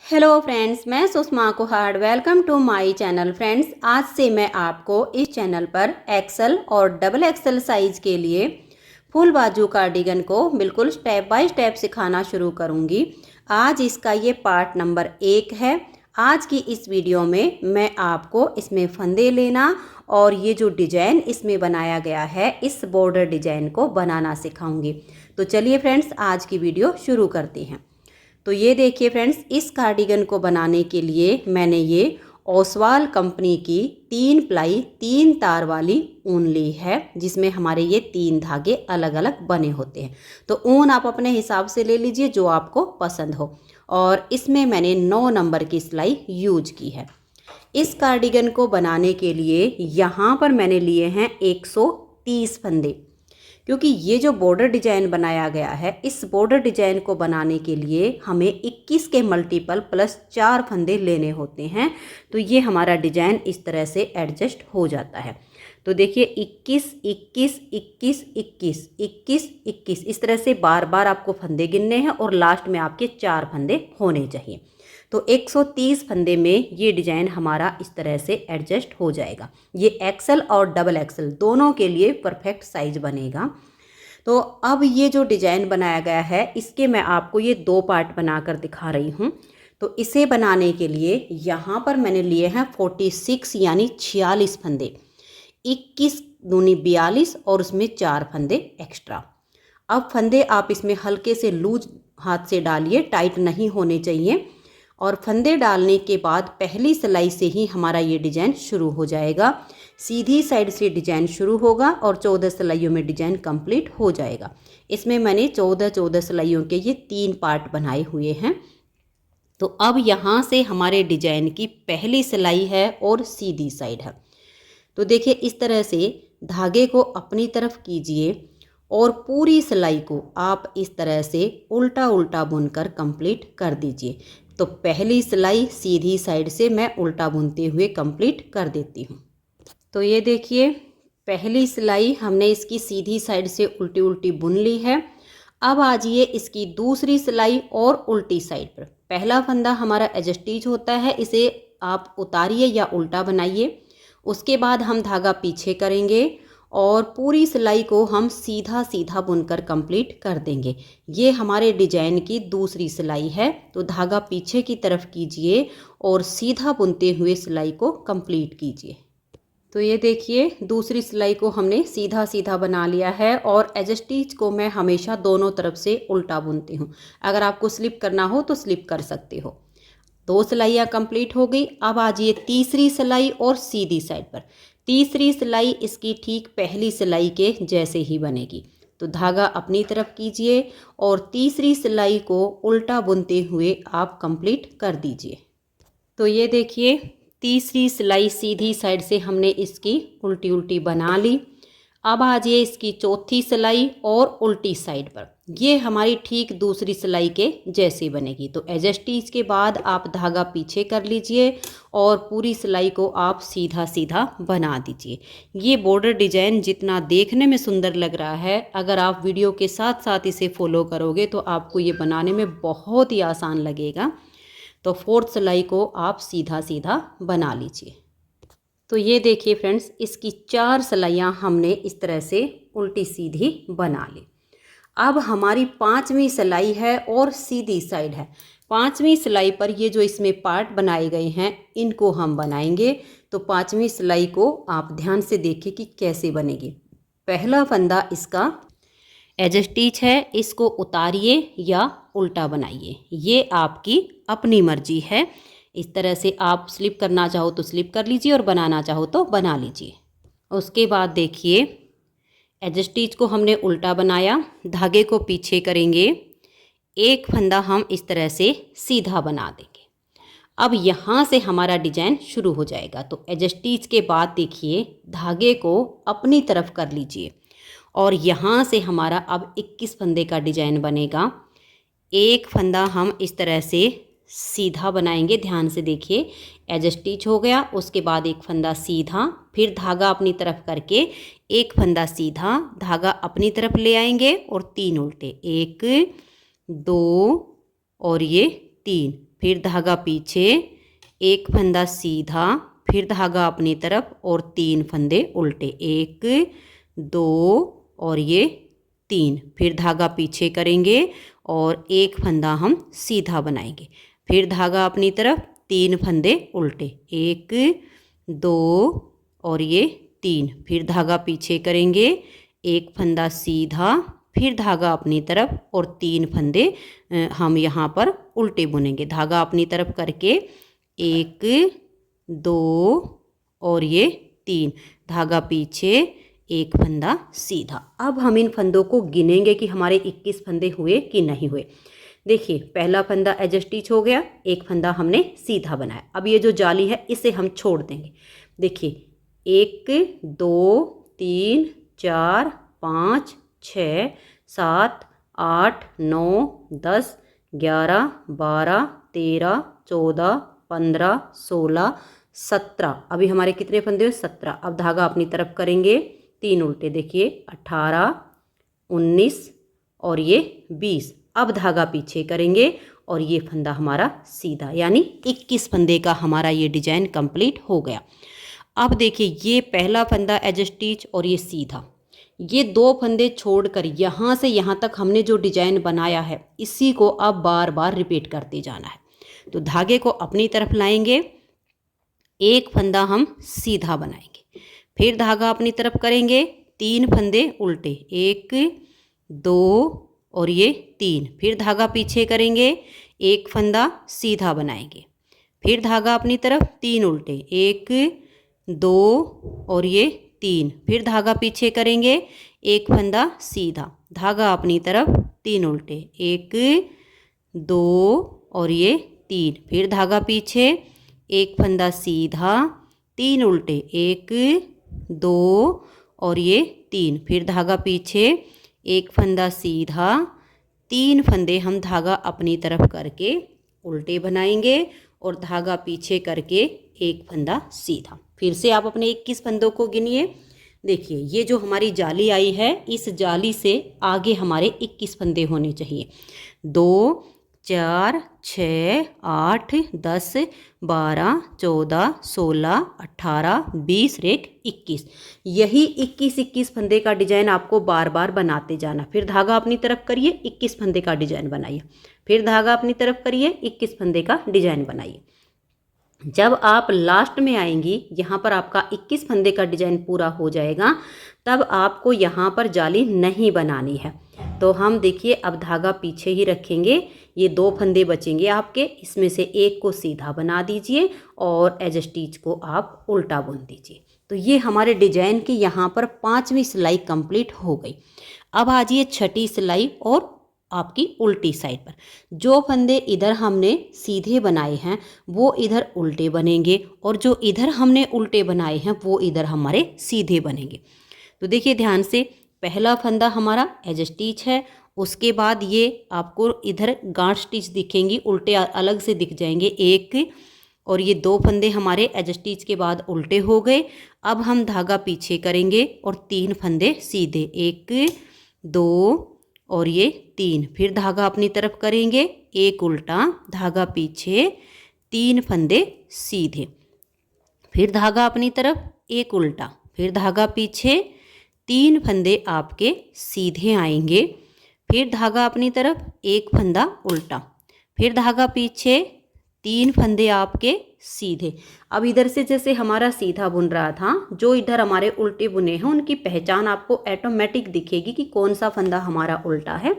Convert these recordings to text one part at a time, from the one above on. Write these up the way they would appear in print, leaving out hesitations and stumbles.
Hello friends, मैं Sushma Kuhad. Welcome to my channel. Friends, आज से मैं आपको इस चैनल पर एक्सेल और डबल एक्सेल साइज के लिए फुल बाजू कार्डिगन को बिल्कुल स्टेप बाय स्टेप सिखाना शुरू करूंगी। आज इसका ये पार्ट नंबर 1 है। आज की इस वीडियो में मैं आपको इसमें फंदे लेना और ये जो डिजाइन इसमें बनाया गया है, इस बॉर्डर डिजाइन को बनाना सिखाऊंगी। तो चलिए फ्रेंड्स, आज की वीडियो शुरू करते हैं। तो ये देखिए फ्रेंड्स, इस कार्डिगन को बनाने के लिए मैंने ये ओसवाल कंपनी की 3 प्लाई 3 तार वाली ऊन ली है, जिसमें हमारे ये 3 धागे अलग अलग बने होते हैं। तो ऊन आप अपने हिसाब से ले लीजिए जो आपको पसंद हो। और इसमें मैंने 9 नंबर की सिलाई यूज की है। इस कार्डिगन को बनाने के लिए यहाँ पर मैंने लिए हैं 130 फंदे, क्योंकि ये जो बॉर्डर डिजाइन बनाया गया है, इस बॉर्डर डिजाइन को बनाने के लिए हमें 21 के मल्टीपल प्लस 4 फंदे लेने होते हैं। तो ये हमारा डिजाइन इस तरह से एडजस्ट हो जाता है। तो देखिए 21 21 21 21 21 21 इस तरह से बार बार आपको फंदे गिनने हैं और लास्ट में आपके 4 फंदे होने चाहिए। तो 130 फंदे में ये डिजाइन हमारा इस तरह से एडजस्ट हो जाएगा। ये एक्सेल और डबल एक्सेल दोनों के लिए परफेक्ट साइज बनेगा। तो अब ये जो डिजाइन बनाया गया है, इसके मैं आपको ये 2 पार्ट बनाकर दिखा रही हूँ। तो इसे बनाने के लिए यहाँ पर मैंने लिए हैं 46 यानी 46 फंदे, 21 दूनी 42 और उसमें 4 फंदे एक्स्ट्रा। अब फंदे आप इसमें हल्के से लूज हाथ से डालिए, टाइट नहीं होने चाहिए। और फंदे डालने के बाद पहली सिलाई से ही हमारा ये डिजाइन शुरू हो जाएगा। सीधी साइड से डिजाइन शुरू होगा और 14 सिलाइयों में डिजाइन कंप्लीट हो जाएगा। इसमें मैंने 14 सिलाइयों के ये 3 पार्ट बनाए हुए हैं। तो अब यहाँ से हमारे डिजाइन की पहली सिलाई है और सीधी साइड है। तो देखिए इस तरह से धागे को अपनी तरफ कीजिए और पूरी सिलाई को आप इस तरह से उल्टा उल्टा बुनकर कंप्लीट कर दीजिए। तो पहली सिलाई सीधी साइड से मैं उल्टा बुनते हुए कंप्लीट कर देती हूँ। तो ये देखिए पहली सिलाई हमने इसकी सीधी साइड से उल्टी उल्टी बुन ली है। अब आ जाइए इसकी दूसरी सिलाई और उल्टी साइड पर। पहला फंदा हमारा एडजस्टीज होता है, इसे आप उतारिए या उल्टा बनाइए। उसके बाद हम धागा पीछे करेंगे और पूरी सिलाई को हम सीधा सीधा बुनकर कंप्लीट कर देंगे। ये हमारे डिजाइन की दूसरी सिलाई है। तो धागा पीछे की तरफ कीजिए और सीधा बुनते हुए सिलाई को कंप्लीट कीजिए। तो ये देखिए दूसरी सिलाई को हमने सीधा सीधा बना लिया है और एडजस्टीज को मैं हमेशा दोनों तरफ से उल्टा बुनती हूँ। अगर आपको स्लिप करना हो तो स्लिप कर सकते हो। 2 सिलाइयाँ कंप्लीट हो गई। अब आ जाइए तीसरी सिलाई और सीधी साइड पर। तीसरी सिलाई इसकी ठीक पहली सिलाई के जैसे ही बनेगी। तो धागा अपनी तरफ कीजिए और तीसरी सिलाई को उल्टा बुनते हुए आप कंप्लीट कर दीजिए। तो ये देखिए तीसरी सिलाई सीधी साइड से हमने इसकी उल्टी उल्टी बना ली। अब आ जाइए इसकी चौथी सिलाई और उल्टी साइड पर। ये हमारी ठीक दूसरी सिलाई के जैसे बनेगी। तो एडजस्टीज के बाद आप धागा पीछे कर लीजिए और पूरी सिलाई को आप सीधा सीधा बना दीजिए। ये बॉर्डर डिजाइन जितना देखने में सुंदर लग रहा है, अगर आप वीडियो के साथ साथ इसे फॉलो करोगे तो आपको ये बनाने में बहुत ही आसान लगेगा। तो 4th सिलाई को आप सीधा सीधा बना लीजिए। तो ये देखिए फ्रेंड्स, इसकी 4 सिलाइयाँ हमने इस तरह से उल्टी सीधी बना ली। अब हमारी 5वीं सिलाई है और सीधी साइड है। 5वीं सिलाई पर ये जो इसमें पार्ट बनाए गए हैं, इनको हम बनाएंगे। तो 5वीं सिलाई को आप ध्यान से देखिए कि कैसे बनेगी। पहला फंदा इसका एडजस्टीज है, इसको उतारिए या उल्टा बनाइए, ये आपकी अपनी मर्जी है। इस तरह से आप स्लिप करना चाहो तो स्लिप कर लीजिए और बनाना चाहो तो बना लीजिए। उसके बाद देखिए एडजस्टीज को हमने उल्टा बनाया, धागे को पीछे करेंगे, एक फंदा हम इस तरह से सीधा बना देंगे। अब यहाँ से हमारा डिजाइन शुरू हो जाएगा। तो एडजस्टीज के बाद देखिए धागे को अपनी तरफ कर लीजिए और यहाँ से हमारा अब 21 फंदे का डिजाइन बनेगा। एक फंदा हम इस तरह से सीधा बनाएंगे, ध्यान से देखिए, एडजस्टीज हो गया। उसके बाद एक फंदा सीधा, फिर धागा अपनी तरफ करके एक फंदा सीधा, धागा अपनी तरफ ले आएंगे और 3 उल्टे, 1 2 और ये 3। फिर धागा पीछे, एक फंदा सीधा, फिर धागा अपनी तरफ और 3 फंदे उल्टे, 1 2 और ये 3। फिर धागा पीछे करेंगे और एक फंदा हम सीधा बनाएंगे, फिर धागा अपनी तरफ, 3 फंदे उल्टे, 1 2 और ये 3। फिर धागा पीछे करेंगे, एक फंदा सीधा, फिर धागा अपनी तरफ और 3 फंदे हम यहाँ पर उल्टे बुनेंगे। धागा अपनी तरफ करके 1 2 और ये 3, धागा पीछे, एक फंदा सीधा। अब हम इन फंदों को गिनेंगे कि हमारे 21 फंदे हुए कि नहीं हुए। देखिए, पहला फंदा एज स्टिच हो गया, एक फंदा हमने सीधा बनाया। अब ये जो जाली है इसे हम छोड़ देंगे। देखिए, 1 2 3 4 5 6 7 8 9 10 11 12 13 14 15 16 17। अभी हमारे कितने फंदे हुए? 17। अब धागा अपनी तरफ करेंगे, 3 उल्टे, देखिए 18 19 और ये 20। अब धागा पीछे करेंगे और ये फंदा हमारा सीधा, यानी 21 फंदे का हमारा ये डिजाइन कंप्लीट हो गया। अब देखिए, ये पहला फंदा एज स्टिच और ये सीधा, ये 2 फंदे छोड़कर यहाँ से यहाँ तक हमने जो डिजाइन बनाया है इसी को अब बार बार रिपीट करते जाना है। तो धागे को अपनी तरफ लाएंगे, एक फंदा हम सीधा बनाएंगे, फिर धागा अपनी तरफ करेंगे, 3 फंदे उल्टे, 1 2 और ये 3। फिर धागा पीछे करेंगे, एक फंदा सीधा बनाएंगे, फिर धागा अपनी तरफ, 3 उल्टे, 1 2 और ये 3। फिर धागा पीछे करेंगे, एक फंदा सीधा, धागा अपनी तरफ, 3 उल्टे, 1 2 और ये 3। फिर धागा पीछे, एक फंदा सीधा, 3 उल्टे, 1 2 और ये 3। फिर धागा पीछे, एक फंदा सीधा, 3 फंदे हम धागा अपनी तरफ करके उल्टे बनाएंगे और धागा पीछे करके एक फंदा सीधा। फिर से आप अपने 21 फंदों को गिनिए। देखिए, ये जो हमारी जाली आई है, इस जाली से आगे हमारे 21 फंदे होने चाहिए। 2 4 6 8 10 12 14 16 18 20 रेख 21। यही 21 फंदे का डिजाइन आपको बार बार बनाते जाना। फिर धागा अपनी तरफ करिए, 21 फंदे का डिजाइन बनाइए, फिर धागा अपनी तरफ करिए, 21 फंदे का डिजाइन बनाइए। जब आप लास्ट में आएंगी, यहाँ पर आपका 21 फंदे का डिजाइन पूरा हो जाएगा, तब आपको यहाँ पर जाली नहीं बनानी है। तो हम देखिए, अब धागा पीछे ही रखेंगे, ये 2 फंदे बचेंगे आपके, इसमें से एक को सीधा बना दीजिए और एज स्टिच को आप उल्टा बुन दीजिए। तो ये हमारे डिजाइन की यहाँ पर 5वीं सिलाई कंप्लीट हो गई। अब आ जाइए 6ठी सिलाई और आपकी उल्टी साइड पर। जो फंदे इधर हमने सीधे बनाए हैं वो इधर उल्टे बनेंगे और जो इधर हमने उल्टे बनाए हैं वो इधर हमारे सीधे बनेंगे। तो देखिए ध्यान से, पहला फंदा हमारा एज स्टिच है, उसके बाद ये आपको इधर गांठ स्टिच दिखेंगी, उल्टे अलग से दिख जाएंगे, 1 और ये 2 फंदे हमारे एज स्टिच के बाद उल्टे हो गए। अब हम धागा पीछे करेंगे और 3 फंदे सीधे, 1 2 और ये 3। फिर धागा अपनी तरफ करेंगे, एक उल्टा, धागा पीछे, 3 फंदे सीधे, फिर धागा अपनी तरफ, एक उल्टा, फिर धागा पीछे, 3 फंदे आपके सीधे आएंगे, फिर धागा अपनी तरफ, एक फंदा उल्टा, फिर धागा पीछे, 3 फंदे आपके सीधे। अब इधर से जैसे हमारा सीधा बुन रहा था, जो इधर हमारे उल्टे बुने हैं उनकी पहचान आपको ऑटोमेटिक दिखेगी कि कौन सा फंदा हमारा उल्टा है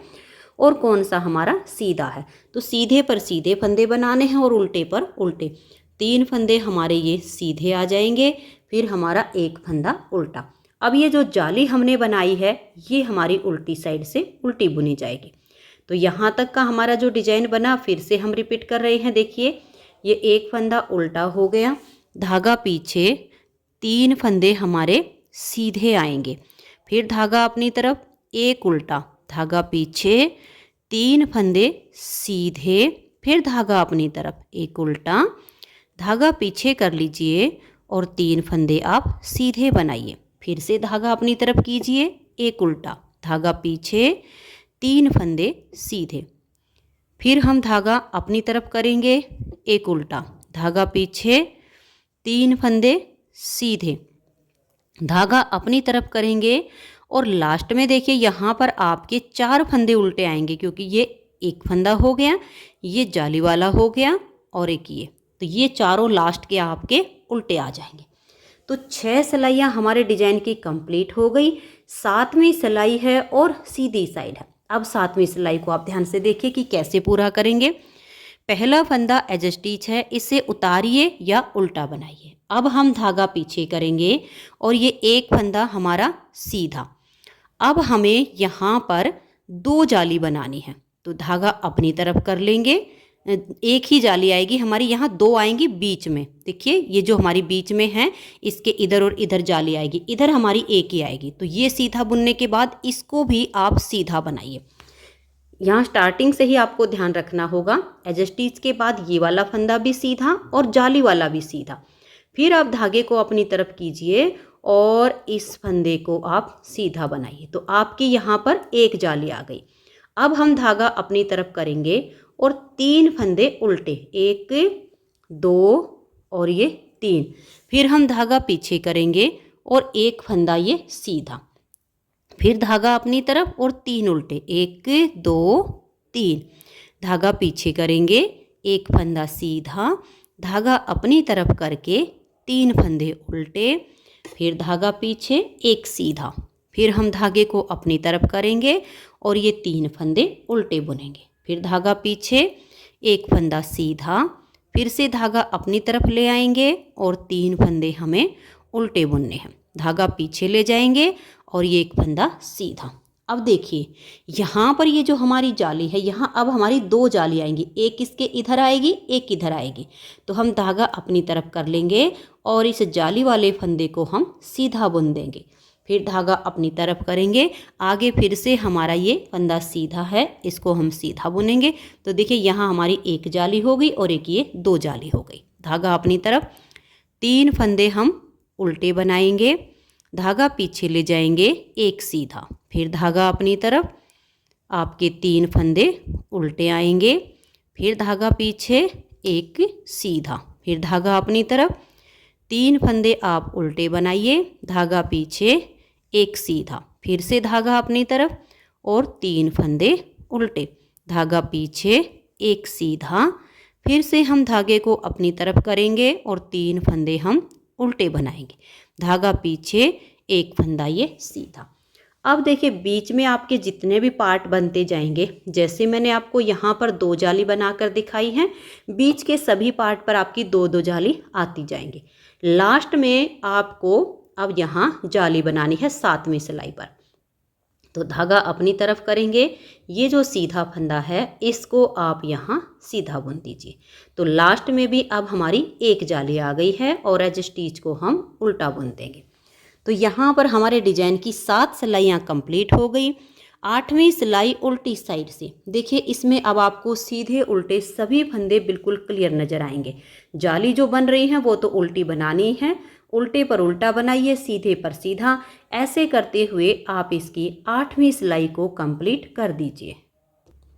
और कौन सा हमारा सीधा है। तो सीधे पर सीधे फंदे बनाने हैं और उल्टे पर उल्टे। 3 फंदे हमारे ये सीधे आ जाएंगे, फिर हमारा एक फंदा उल्टा। अब ये जो जाली हमने बनाई है ये हमारी उल्टी साइड से उल्टी बुनी जाएगी। तो यहाँ तक का हमारा जो डिजाइन बना फिर से हम रिपीट कर रहे हैं। देखिए, ये एक फंदा उल्टा हो गया, धागा पीछे, 3 फंदे हमारे सीधे आएंगे, फिर धागा अपनी तरफ, एक उल्टा, धागा पीछे, 3 फंदे सीधे, फिर धागा अपनी तरफ, एक उल्टा, धागा पीछे कर लीजिए और 3 फंदे आप सीधे बनाइए। फिर से धागा अपनी तरफ कीजिए, एक उल्टा, धागा पीछे, 3 फंदे सीधे, फिर हम धागा अपनी तरफ करेंगे, एक उल्टा, धागा पीछे, 3 फंदे सीधे, धागा अपनी तरफ करेंगे और लास्ट में देखिए यहाँ पर आपके 4 फंदे उल्टे आएंगे, क्योंकि ये एक फंदा हो गया, ये जाली वाला हो गया और एक ये, तो ये चारों लास्ट के आपके उल्टे आ जाएंगे। तो 6 सिलाइयाँ हमारे डिजाइन की कंप्लीट हो गई। 7वीं सिलाई है और सीधी साइड है। अब 7वीं सिलाई को आप ध्यान से देखिए कि कैसे पूरा करेंगे। पहला फंदा एज स्टिच है, इसे उतारिए या उल्टा बनाइए। अब हम धागा पीछे करेंगे और ये एक फंदा हमारा सीधा। अब हमें यहाँ पर 2 जाली बनानी है, तो धागा अपनी तरफ कर लेंगे, एक ही जाली आएगी हमारी, यहाँ 2 आएंगी बीच में। देखिए ये जो हमारी बीच में है, इसके इधर और इधर जाली आएगी, इधर हमारी एक ही आएगी। तो ये सीधा बुनने के बाद इसको भी आप सीधा बनाइए। यहाँ स्टार्टिंग से ही आपको ध्यान रखना होगा, एज स्टिच के बाद ये वाला फंदा भी सीधा और जाली वाला भी सीधा। फिर आप धागे को अपनी तरफ कीजिए और इस फंदे को आप सीधा बनाइए, तो आपकी यहाँ पर एक जाली आ गई। अब हम धागा अपनी तरफ करेंगे और 3 फंदे उल्टे, 1 2 और ये 3। फिर हम धागा पीछे करेंगे और एक फंदा ये सीधा, फिर धागा अपनी तरफ और 3 उल्टे, 1 2 3, धागा पीछे करेंगे, एक फंदा सीधा, धागा अपनी तरफ करके 3 फंदे उल्टे, फिर धागा पीछे, एक सीधा, फिर हम धागे को अपनी तरफ करेंगे और ये 3 फंदे उल्टे बुनेंगे, फिर धागा पीछे, एक फंदा सीधा, फिर से धागा अपनी तरफ ले आएंगे और 3 फंदे हमें उल्टे बुनने हैं, धागा पीछे ले जाएंगे और ये एक फंदा सीधा। अब देखिए यहाँ पर ये जो हमारी जाली है, यहाँ अब हमारी 2 जाली आएंगी, एक इसके इधर आएगी, एक इधर आएगी। तो हम धागा अपनी तरफ कर लेंगे और इस जाली वाले फंदे को हम सीधा बुन देंगे, फिर धागा अपनी तरफ करेंगे, आगे फिर से हमारा ये फंदा सीधा है, इसको हम सीधा बुनेंगे। तो देखिए यहाँ हमारी एक जाली हो गई और एक ये 2 जाली हो गई। धागा अपनी तरफ, 3 फंदे हम उल्टे बनाएंगे, धागा पीछे ले जाएंगे, एक सीधा, फिर धागा अपनी तरफ, आपके 3 फंदे उल्टे आएंगे, फिर धागा पीछे, एक सीधा, फिर धागा अपनी तरफ, 3 फंदे आप उल्टे बनाइए, धागा पीछे, एक सीधा, फिर से धागा अपनी तरफ और 3 फंदे उल्टे, धागा पीछे, एक सीधा, फिर से हम धागे को अपनी तरफ करेंगे और 3 फंदे हम उल्टे बनाएंगे, धागा पीछे, एक फंदा ये सीधा। अब देखिए बीच में आपके जितने भी पार्ट बनते जाएंगे, जैसे मैंने आपको यहाँ पर 2 जाली बनाकर दिखाई हैं, बीच के सभी पार्ट पर आपकी 2-2 जाली आती जाएंगी। लास्ट में आपको अब यहाँ जाली बनानी है 7वीं सिलाई पर, तो धागा अपनी तरफ करेंगे, ये जो सीधा फंदा है इसको आप यहाँ सीधा बुन दीजिए। तो लास्ट में भी अब हमारी एक जाली आ गई है और एज स्टिच को हम उल्टा बुन देंगे। तो यहाँ पर हमारे डिजाइन की 7 सिलाइयाँ कंप्लीट हो गई। 8वीं सिलाई उल्टी साइड से, देखिए इसमें अब आपको सीधे उल्टे सभी फंदे बिल्कुल क्लियर नजर आएंगे। जाली जो बन रही है वो तो उल्टी बनानी है, उल्टे पर उल्टा बनाइए, सीधे पर सीधा, ऐसे करते हुए आप इसकी 8वीं सिलाई को कंप्लीट कर दीजिए।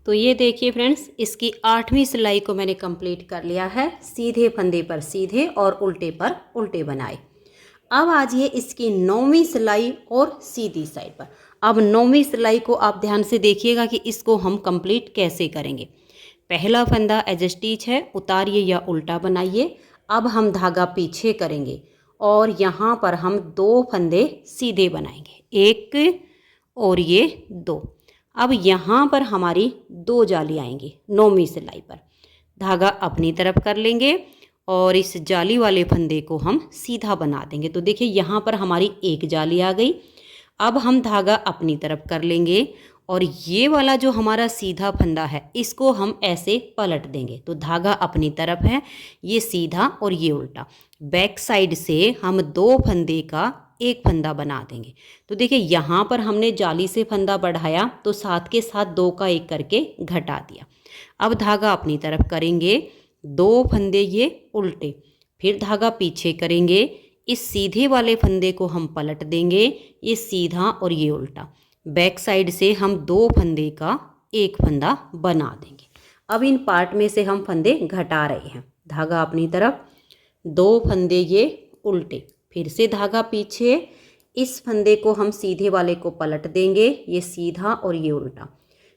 तो ये देखिए फ्रेंड्स, इसकी 8वीं सिलाई को मैंने कंप्लीट कर लिया है, सीधे फंदे पर सीधे और उल्टे पर उल्टे बनाए। अब आजिए इसकी 9वीं सिलाई और सीधी साइड पर। अब 9वीं सिलाई को आप ध्यान से देखिएगा कि इसको हम कंप्लीट कैसे करेंगे। पहला फंदा एज स्टिच है, उतारिए या उल्टा बनाइए। अब हम धागा पीछे करेंगे और यहाँ पर हम 2 फंदे सीधे बनाएंगे, 1 और ये 2। अब यहाँ पर हमारी 2 जाली आएंगी 9वीं सिलाई पर, धागा अपनी तरफ कर लेंगे और इस जाली वाले फंदे को हम सीधा बना देंगे। तो देखिए यहाँ पर हमारी एक जाली आ गई। अब हम धागा अपनी तरफ कर लेंगे और ये वाला जो हमारा सीधा फंदा है इसको हम ऐसे पलट देंगे। तो धागा अपनी तरफ है, ये सीधा और ये उल्टा, बैक साइड से हम 2 फंदे का एक फंदा बना देंगे। तो देखिए यहाँ पर हमने जाली से फंदा बढ़ाया तो साथ के साथ 2 का एक करके घटा दिया। अब धागा अपनी तरफ करेंगे, 2 फंदे ये उल्टे, फिर धागा पीछे करेंगे, इस सीधे वाले फंदे को हम पलट देंगे, ये सीधा और ये उल्टा, बैक साइड से हम 2 फंदे का एक फंदा बना देंगे। अब इन पार्ट में से हम फंदे घटा रहे हैं। धागा अपनी तरफ, 2 फंदे ये उल्टे, फिर से धागा पीछे। इस फंदे को हम सीधे वाले को पलट देंगे, ये सीधा और ये उल्टा।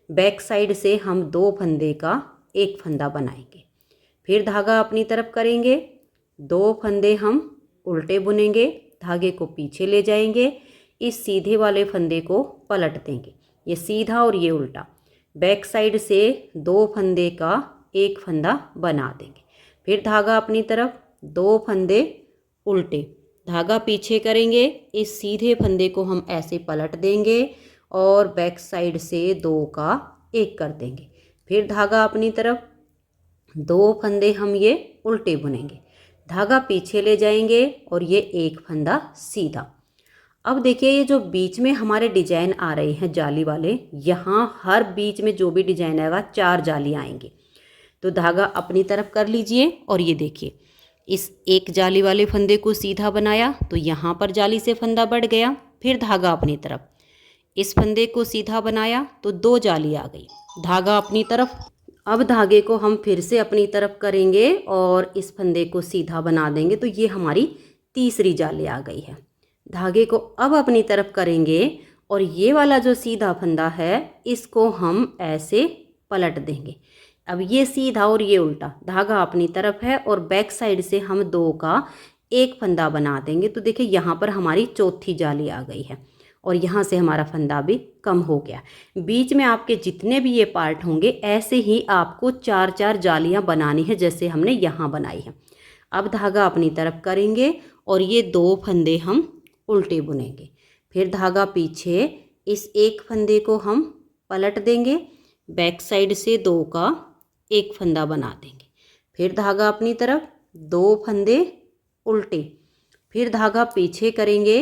बैक साइड से हम 2 फंदे का एक फंदा बनाएंगे। फिर धागा अपनी तरफ करेंगे, 2 फंदे हम उल्टे बुनेंगे, धागे को पीछे ले जाएंगे, इस सीधे वाले फंदे को पलट देंगे, ये सीधा और ये उल्टा। बैक साइड से 2 फंदे का एक फंदा बना देंगे। फिर धागा अपनी तरफ, 2 फंदे उल्टे, धागा पीछे करेंगे, इस सीधे फंदे को हम ऐसे पलट देंगे और बैक साइड से 2 का एक कर देंगे। फिर धागा अपनी तरफ, 2 फंदे हम ये उल्टे बुनेंगे, धागा पीछे ले जाएंगे और ये एक फंदा सीधा। अब देखिए ये जो बीच में हमारे डिजाइन आ रहे हैं जाली वाले, यहाँ हर बीच में जो भी डिजाइन आएगा 4 जाली आएंगे। तो धागा अपनी तरफ कर लीजिए और ये देखिए इस एक जाली वाले फंदे को सीधा बनाया तो यहाँ पर जाली से फंदा बढ़ गया। फिर धागा अपनी तरफ, इस फंदे को सीधा बनाया तो 2 जाली आ गई, धागा अपनी तरफ। अब धागे को हम फिर से अपनी तरफ करेंगे और इस फंदे को सीधा बना देंगे तो ये हमारी तीसरी जाली आ गई है। धागे को अब अपनी तरफ करेंगे और ये वाला जो सीधा फंदा है इसको हम ऐसे पलट देंगे। अब ये सीधा और ये उल्टा, धागा अपनी तरफ है और बैक साइड से हम 2 का एक फंदा बना देंगे। तो देखिए यहाँ पर हमारी चौथी जाली आ गई है और यहाँ से हमारा फंदा भी कम हो गया। बीच में आपके जितने भी ये पार्ट होंगे ऐसे ही आपको 4-4 जालियाँ बनानी है जैसे हमने यहाँ बनाई है। अब धागा अपनी तरफ करेंगे और ये 2 फंदे हम उल्टे बुनेंगे। फिर धागा पीछे, इस एक फंदे को हम पलट देंगे, बैक साइड से 2 का एक फंदा बना देंगे। फिर धागा अपनी तरफ, 2 फंदे उल्टे, फिर धागा पीछे करेंगे,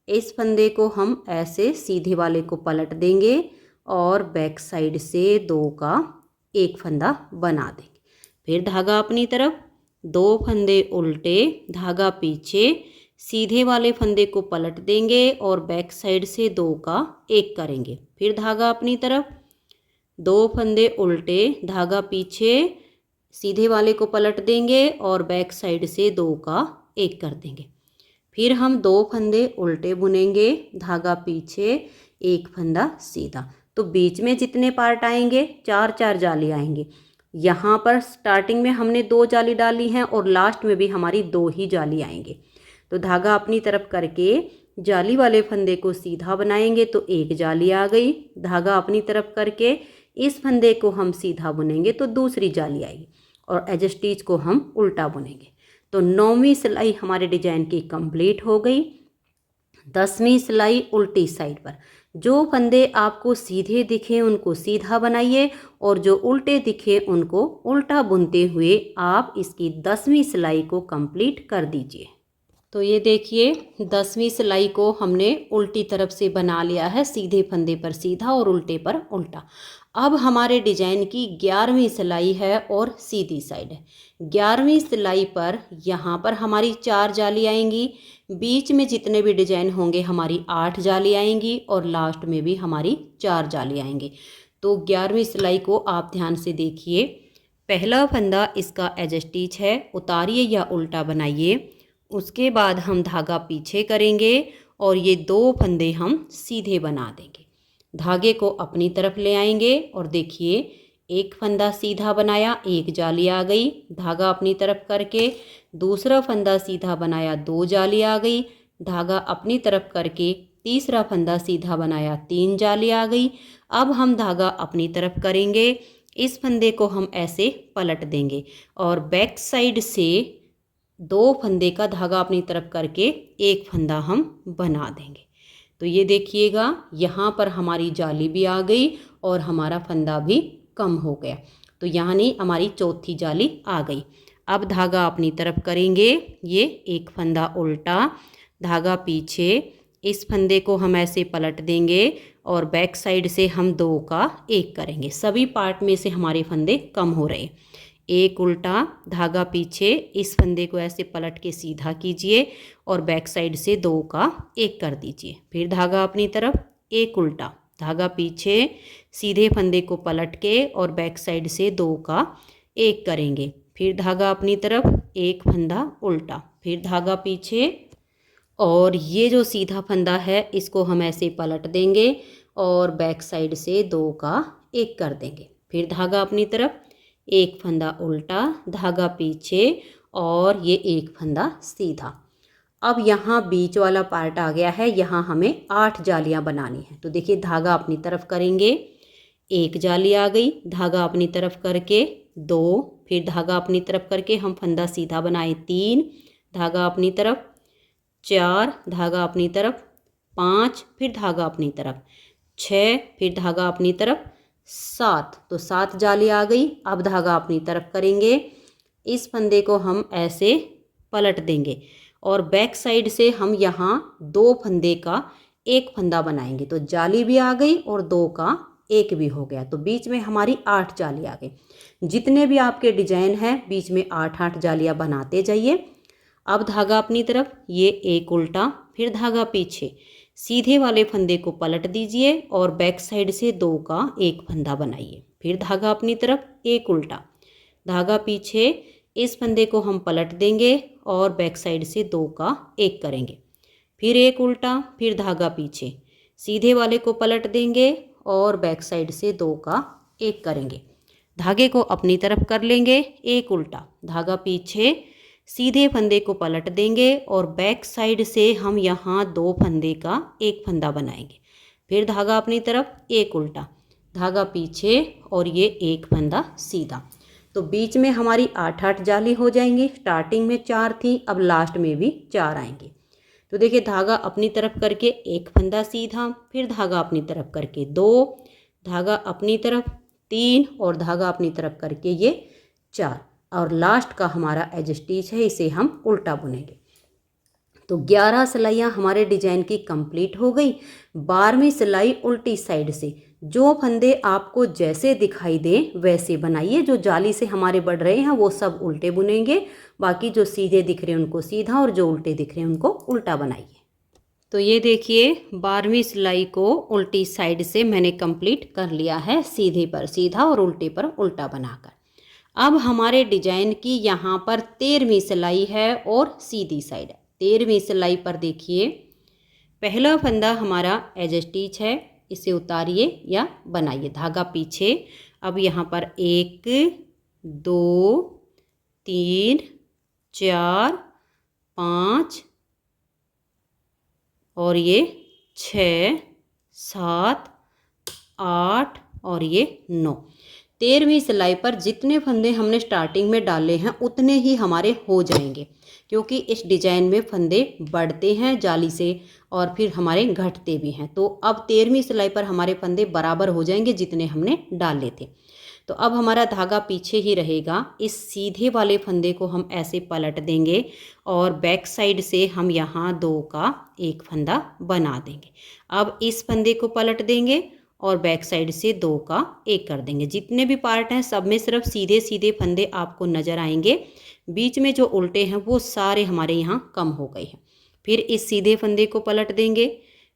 इस फंदे को हम ऐसे सीधे वाले को पलट देंगे और बैक साइड से 2 का एक फंदा बना देंगे। फिर धागा अपनी तरफ, 2 फंदे उल्टे, धागा पीछे, सीधे वाले फंदे को पलट देंगे और बैक साइड से 2 का एक करेंगे। फिर धागा अपनी तरफ, 2 फंदे उल्टे, धागा पीछे, सीधे वाले को पलट देंगे और बैक साइड से 2 का एक कर देंगे। फिर हम 2 फंदे उल्टे बुनेंगे, धागा पीछे, एक फंदा सीधा। तो बीच में जितने पार्ट आएंगे 4-4 जाली आएंगे। यहाँ पर स्टार्टिंग में हमने 2 जाली डाली हैं और लास्ट में भी हमारी 2 ही जाली आएंगे। तो धागा अपनी तरफ करके जाली वाले फंदे को सीधा बनाएंगे तो एक जाली आ गई, धागा अपनी तरफ करके इस फंदे को हम सीधा बुनेंगे तो दूसरी जाली आएगी और एज स्टिच को हम उल्टा बुनेंगे। तो 9वीं सिलाई हमारे डिजाइन की कंप्लीट हो गई। 10वीं सिलाई उल्टी साइड पर, जो फंदे आपको सीधे दिखे उनको सीधा बनाइए और जो उल्टे दिखे उनको उल्टा बुनते हुए आप इसकी 10वीं सिलाई को कंप्लीट कर दीजिए। तो ये देखिए 10वीं सिलाई को हमने उल्टी तरफ से बना लिया है, सीधे फंदे पर सीधा और उल्टे पर उल्टा। अब हमारे डिजाइन की 11वीं सिलाई है और सीधी साइड है। 11वीं सिलाई पर यहाँ पर हमारी 4 जाली आएंगी, बीच में जितने भी डिजाइन होंगे हमारी 8 जाली आएंगी और लास्ट में भी हमारी 4 जाली आएंगी। तो 11वीं सिलाई को आप ध्यान से देखिए। पहला फंदा इसका एज स्टिच है, उतारिए या उल्टा बनाइए। उसके बाद हम धागा पीछे करेंगे और ये 2 फंदे हम सीधे बना देंगे। धागे को अपनी तरफ ले आएंगे और देखिए एक फंदा सीधा बनाया, एक जाली आ गई, धागा अपनी तरफ करके दूसरा फंदा सीधा बनाया, 2 जाली आ गई, धागा अपनी तरफ करके तीसरा फंदा सीधा बनाया, 3 जाली आ गई। अब हम धागा अपनी तरफ करेंगे, इस फंदे को हम ऐसे पलट देंगे और बैक साइड से 2 फंदे का धागा अपनी तरफ करके एक फंदा हम बना देंगे। तो ये देखिएगा यहाँ पर हमारी जाली भी आ गई और हमारा फंदा भी कम हो गया। तो यानी हमारी चौथी जाली आ गई। अब धागा अपनी तरफ करेंगे, ये एक फंदा उल्टा, धागा पीछे, इस फंदे को हम ऐसे पलट देंगे और बैक साइड से हम 2 का एक करेंगे। सभी पार्ट में से हमारे फंदे कम हो रहे। एक उल्टा, धागा पीछे, इस फंदे को ऐसे पलट के सीधा कीजिए और बैक साइड से 2 का एक कर दीजिए। फिर धागा अपनी तरफ, एक उल्टा, धागा पीछे, सीधे फंदे को पलट के और बैक साइड से 2 का 1 करेंगे। फिर धागा अपनी तरफ, एक फंदा उल्टा, फिर धागा पीछे और ये जो सीधा फंदा है इसको हम ऐसे पलट देंगे और बैक साइड से 2 का 1 कर देंगे। फिर धागा अपनी तरफ, एक फंदा उल्टा, धागा पीछे और ये एक फंदा सीधा। अब यहाँ बीच वाला पार्ट आ गया है, यहाँ हमें 8 जालियाँ बनानी है। तो देखिए धागा अपनी तरफ करेंगे, एक जाली आ गई, धागा अपनी तरफ करके 2, फिर धागा अपनी तरफ करके हम फंदा सीधा बनाए 3, धागा अपनी तरफ 4, धागा अपनी तरफ 5, फिर धागा अपनी तरफ 6, फिर धागा अपनी तरफ 7। तो 7 जाली आ गई। अब धागा अपनी तरफ करेंगे, इस फंदे को हम ऐसे पलट देंगे और बैक साइड से हम यहाँ 2 फंदे का एक फंदा बनाएंगे। तो जाली भी आ गई और 2 का 1 भी हो गया। तो बीच में हमारी 8 जाली आ गई। जितने भी आपके डिजाइन हैं बीच में 8-8 जालियाँ बनाते जाइए। अब धागा अपनी तरफ, ये एक उल्टा, फिर धागा पीछे, सीधे वाले फंदे को पलट दीजिए और बैक साइड से 2 का 1 फंदा बनाइए। फिर धागा अपनी तरफ, एक उल्टा, धागा पीछे, इस फंदे को हम पलट देंगे और बैक साइड से 2 का 1 करेंगे। फिर एक उल्टा, फिर धागा पीछे, सीधे वाले को पलट देंगे और बैक साइड से 2 का 1 करेंगे। धागे को अपनी तरफ कर लेंगे, एक उल्टा, धागा पीछे, सीधे फंदे को पलट देंगे और बैक साइड से हम यहाँ 2 फंदे का 1 फंदा बनाएंगे। फिर धागा अपनी तरफ, एक उल्टा, धागा पीछे और ये एक फंदा सीधा। तो बीच में हमारी 8-8 जाली हो जाएंगी। स्टार्टिंग में 4 थी, अब लास्ट में भी 4 आएंगी। तो देखिए धागा अपनी तरफ करके एक फंदा सीधा, फिर धागा अपनी तरफ करके 2, धागा अपनी तरफ 3 और धागा अपनी तरफ करके ये 4 और लास्ट का हमारा एज स्टिच है, इसे हम उल्टा बुनेंगे। तो 11 सिलाइयाँ हमारे डिजाइन की कंप्लीट हो गई। 12वीं सिलाई उल्टी साइड से, जो फंदे आपको जैसे दिखाई दें वैसे बनाइए। जो जाली से हमारे बढ़ रहे हैं वो सब उल्टे बुनेंगे, बाकी जो सीधे दिख रहे हैं उनको सीधा और जो उल्टे दिख रहे हैं उनको उल्टा बनाइए। तो ये देखिए 12वीं सिलाई को उल्टी साइड से मैंने कंप्लीट कर लिया है, सीधे पर सीधा और उल्टे पर उल्टा बनाकर। अब हमारे डिजाइन की यहाँ पर 13वीं सिलाई है और सीधी साइड है। 13वीं सिलाई पर देखिए पहला फंदा हमारा एज स्टिच है, इसे उतारिए या बनाइए, धागा पीछे। अब यहाँ पर 1 2 3 4 5 और ये 6 7 8 और ये 9। 13वीं सिलाई पर जितने फंदे हमने स्टार्टिंग में डाले हैं उतने ही हमारे हो जाएंगे, क्योंकि इस डिजाइन में फंदे बढ़ते हैं जाली से और फिर हमारे घटते भी हैं। तो अब 13वीं सिलाई पर हमारे फंदे बराबर हो जाएंगे जितने हमने डाले थे। तो अब हमारा धागा पीछे ही रहेगा। इस सीधे वाले फंदे को हम ऐसे पलट देंगे और बैक साइड से हम यहाँ 2 का 1 फंदा बना देंगे। अब इस फंदे को पलट देंगे और बैक साइड से 2 का 1 कर देंगे। जितने भी पार्ट हैं सब में सिर्फ सीधे सीधे फंदे आपको नज़र आएंगे, बीच में जो उल्टे हैं वो सारे हमारे यहाँ कम हो गए हैं। फिर इस सीधे फंदे को पलट देंगे,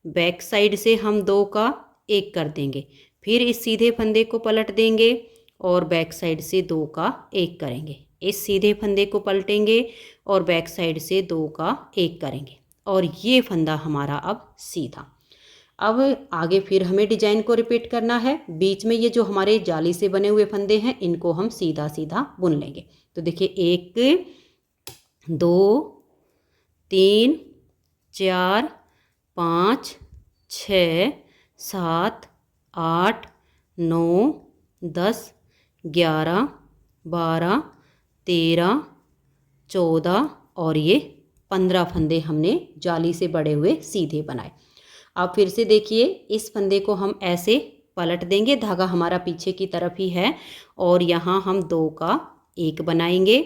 बैक साइड से हम 2 का 1 कर देंगे। फिर इस सीधे फंदे को पलट देंगे और बैक साइड से 2 का 1 करेंगे। इस सीधे फंदे को पलटेंगे और बैक साइड से 2 का 1 करेंगे और ये फंदा हमारा अब सीधा। अब आगे फिर हमें डिजाइन को रिपीट करना है। बीच में ये जो हमारे जाली से बने हुए फंदे हैं इनको हम सीधा सीधा बुन लेंगे। तो देखिए 1 2 3 4 5 6 7 8 9 10 11 12 13 14 और ये 15 फंदे हमने जाली से बड़े हुए सीधे बनाए। अब फिर से देखिए इस फंदे को हम ऐसे पलट देंगे, धागा हमारा पीछे की तरफ ही है और यहाँ हम 2 का 1 बनाएंगे।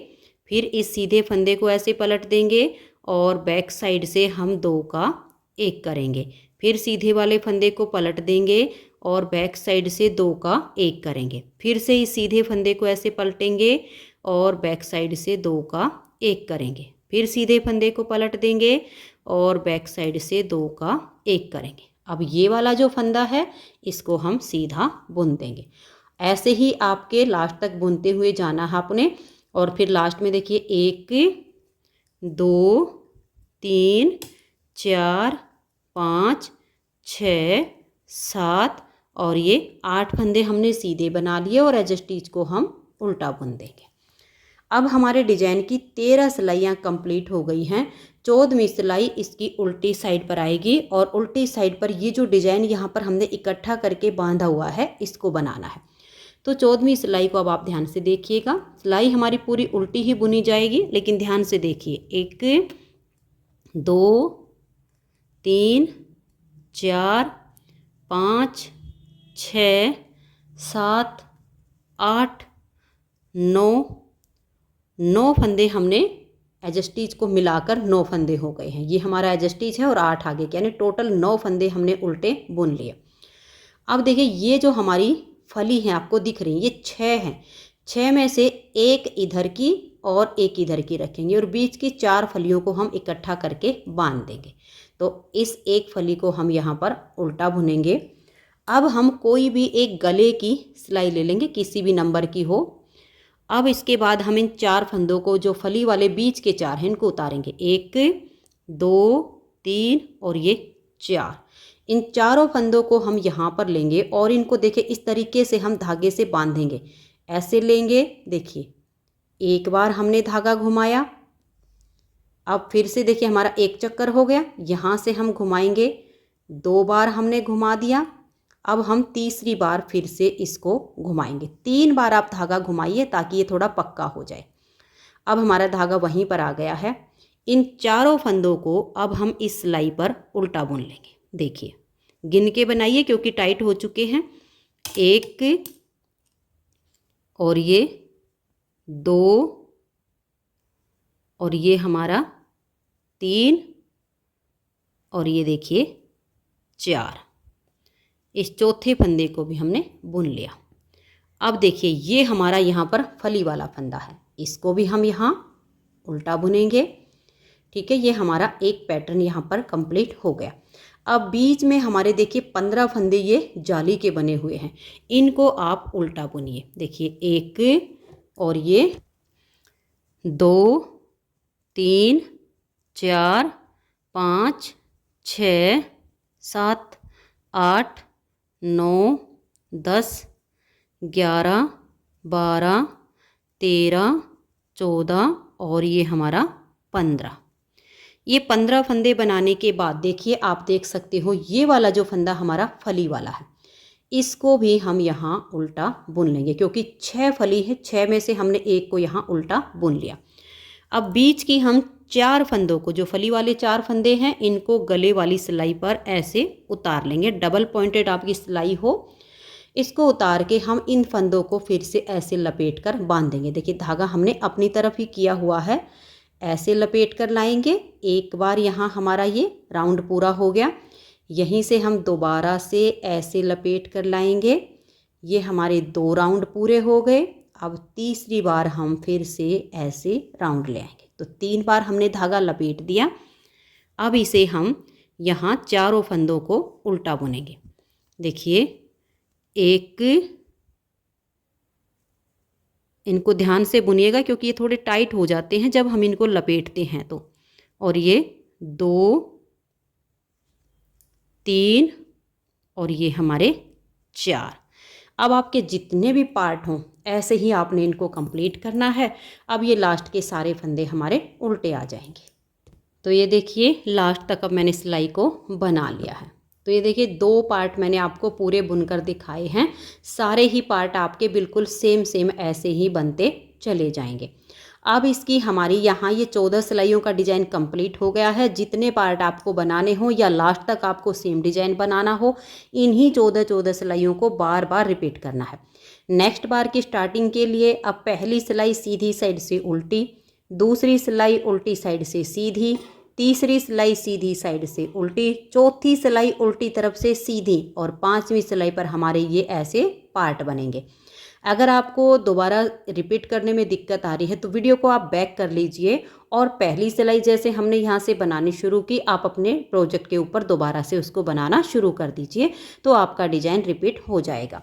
फिर इस सीधे फंदे को ऐसे पलट देंगे और बैक साइड से हम 2 का 1 करेंगे। फिर सीधे वाले फंदे को पलट देंगे और बैक साइड से 2 का 1 करेंगे। फिर से इस सीधे फंदे को ऐसे पलटेंगे और बैक साइड से 2 का 1 करेंगे। फिर सीधे फंदे को पलट देंगे और बैक साइड से 2 का 1 करेंगे। अब ये वाला जो फंदा है इसको हम सीधा बुन देंगे। ऐसे ही आपके लास्ट तक बुनते हुए जाना है आपने। और फिर लास्ट में देखिए 1 2 3 4 5 6 7 और ये 8 फंदे हमने सीधे बना लिए और एज स्टिच को हम उल्टा बुन देंगे। अब हमारे डिजाइन की 13 सिलाइयाँ कंप्लीट हो गई हैं। 14वीं सिलाई इसकी उल्टी साइड पर आएगी और उल्टी साइड पर ये जो डिजाइन यहाँ पर हमने इकट्ठा करके बांधा हुआ है इसको बनाना है। तो 14वीं सिलाई को अब आप ध्यान से देखिएगा। सिलाई हमारी पूरी उल्टी ही बुनी जाएगी, लेकिन ध्यान से देखिए 1 2 3 4 5 6 7 8 9 फंदे हमने एज स्टिच को मिलाकर 9 फंदे हो गए हैं। ये हमारा एज स्टिच है और 8 आगे, यानी टोटल 9 फंदे हमने उल्टे बुन लिए। अब देखिए ये जो हमारी फली हैं आपको दिख रही हैं, ये 6 हैं। 6 में से एक इधर की और एक इधर की रखेंगे और बीच की 4 फलियों को हम इकट्ठा करके बांध देंगे। तो इस एक फली को हम यहाँ पर उल्टा बुनेंगे। अब हम कोई भी एक गले की सिलाई ले लेंगे, किसी भी नंबर की हो। अब इसके बाद हम इन 4 फंदों को, जो फली वाले बीच के 4 हैं, इनको उतारेंगे। 1 2 3 और ये 4। इन चारों फंदों को हम यहाँ पर लेंगे और इनको देखिए इस तरीके से हम धागे से बांधेंगे। ऐसे लेंगे, देखिए एक बार हमने धागा घुमाया, अब फिर से देखिए हमारा एक चक्कर हो गया। यहाँ से हम घुमाएंगे, 2 बार हमने घुमा दिया। अब हम तीसरी बार फिर से इसको घुमाएंगे। 3 बार आप धागा घुमाइए ताकि ये थोड़ा पक्का हो जाए। अब हमारा धागा वहीं पर आ गया है। इन चारों फंदों को अब हम इस सिलाई पर उल्टा बुन लेंगे। देखिए गिन के बनाइए क्योंकि टाइट हो चुके हैं। 1 और ये 2 और ये हमारा 3 और ये देखिए 4। इस चौथे फंदे को भी हमने बुन लिया। अब देखिए ये हमारा यहाँ पर फली वाला फंदा है, इसको भी हम यहाँ उल्टा बुनेंगे। ठीक है, ये हमारा एक पैटर्न यहाँ पर कंप्लीट हो गया। अब बीच में हमारे देखिए 15 फंदे ये जाली के बने हुए हैं, इनको आप उल्टा बुनिए। देखिए 1 और ये 2 3 4 5 6 7 8 9 10 11 12 13 14 और ये हमारा 15। ये 15 फंदे बनाने के बाद देखिए आप देख सकते हो ये वाला जो फंदा हमारा फली वाला है, इसको भी हम यहाँ उल्टा बुन लेंगे क्योंकि 6 फली है, 6 में से हमने एक को यहाँ उल्टा बुन लिया। अब बीच की हम 4 फंदों को, जो फली वाले 4 फंदे हैं, इनको गले वाली सिलाई पर ऐसे उतार लेंगे। डबल पॉइंटेड आपकी सिलाई हो, इसको उतार के हम इन फंदों को फिर से ऐसे लपेट कर बांध देंगे। देखिए धागा हमने अपनी तरफ ही किया हुआ है, ऐसे लपेट कर लाएंगे। एक बार यहाँ हमारा ये राउंड पूरा हो गया, यहीं से हम दोबारा से ऐसे लपेट कर लाएंगे। ये हमारे 2 राउंड पूरे हो गए। अब तीसरी बार हम फिर से ऐसे राउंड ले आएंगे। तो 3 बार हमने धागा लपेट दिया। अब इसे हम यहाँ चारों फंदों को उल्टा बुनेंगे। देखिए 1, इनको ध्यान से बुनिएगा क्योंकि ये थोड़े टाइट हो जाते हैं जब हम इनको लपेटते हैं तो। और ये 2 3 और ये हमारे 4। अब आपके जितने भी पार्ट हों ऐसे ही आपने इनको कंप्लीट करना है। अब ये लास्ट के सारे फंदे हमारे उल्टे आ जाएंगे। तो ये देखिए लास्ट तक अब मैंने सिलाई को बना लिया है। तो ये देखिए 2 पार्ट मैंने आपको पूरे बुनकर दिखाए हैं। सारे ही पार्ट आपके बिल्कुल सेम ऐसे ही बनते चले जाएंगे। अब इसकी हमारी यहाँ ये 14 सिलाइयों का डिज़ाइन कंप्लीट हो गया है। जितने पार्ट आपको बनाने हो या लास्ट तक आपको सेम डिज़ाइन बनाना हो, इन्हीं 14 सिलाइयों को बार बार रिपीट करना है। नेक्स्ट बार की स्टार्टिंग के लिए अब पहली सिलाई सीधी साइड से उल्टी, दूसरी सिलाई उल्टी साइड से सीधी, तीसरी सिलाई सीधी साइड से उल्टी, चौथी सिलाई उल्टी तरफ से सीधी और 5वीं सिलाई पर हमारे ये ऐसे पार्ट बनेंगे। अगर आपको दोबारा रिपीट करने में दिक्कत आ रही है तो वीडियो को आप बैक कर लीजिए और पहली सिलाई जैसे हमने यहाँ से बनानी शुरू की, आप अपने प्रोजेक्ट के ऊपर दोबारा से उसको बनाना शुरू कर दीजिए, तो आपका डिज़ाइन रिपीट हो जाएगा।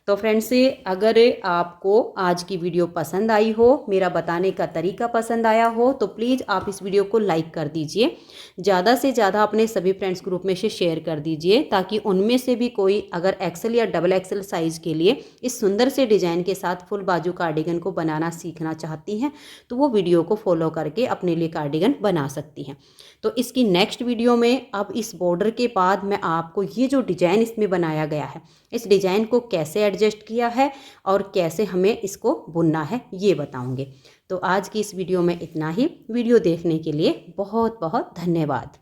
तो फ्रेंड्स, अगर आपको आज की वीडियो पसंद आई हो, मेरा बताने का तरीका पसंद आया हो, तो प्लीज़ आप इस वीडियो को लाइक कर दीजिए। ज़्यादा से ज़्यादा अपने सभी फ्रेंड्स ग्रुप में से शेयर कर दीजिए, ताकि उनमें से भी कोई अगर एक्सेल या डबल एक्सेल साइज़ के लिए इस सुंदर से डिज़ाइन के साथ फुल बाजू कार्डिगन को बनाना सीखना चाहती हैं, तो वो वीडियो को फॉलो करके अपने लिए कार्डिगन बना सकती हैं। तो इसकी नेक्स्ट वीडियो में अब इस बॉर्डर के बाद मैं आपको ये जो डिज़ाइन इसमें बनाया गया है, इस डिज़ाइन को कैसे एडजस्ट किया है और कैसे हमें इसको बुनना है, ये बताऊंगे। तो आज की इस वीडियो में इतना ही। वीडियो देखने के लिए बहुत बहुत धन्यवाद।